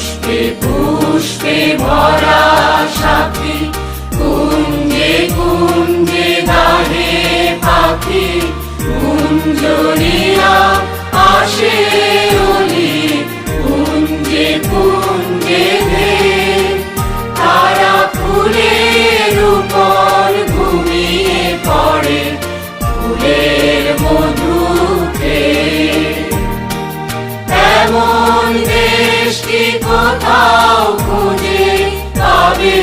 পুষ্পে পুষ্পে ভরা সাথী, কুঞ্জে কুঞ্জে গাহে পাখি, কুঞ্জরিয়া আসে অলি, কুঞ্জে কুঞ্জে ধে তারা ফুলের উপর ঘুমিয়ে পড়ে, ফুলের মধু খেয়ে। এমন দেশ কি কোথাও খুঁজে পাবে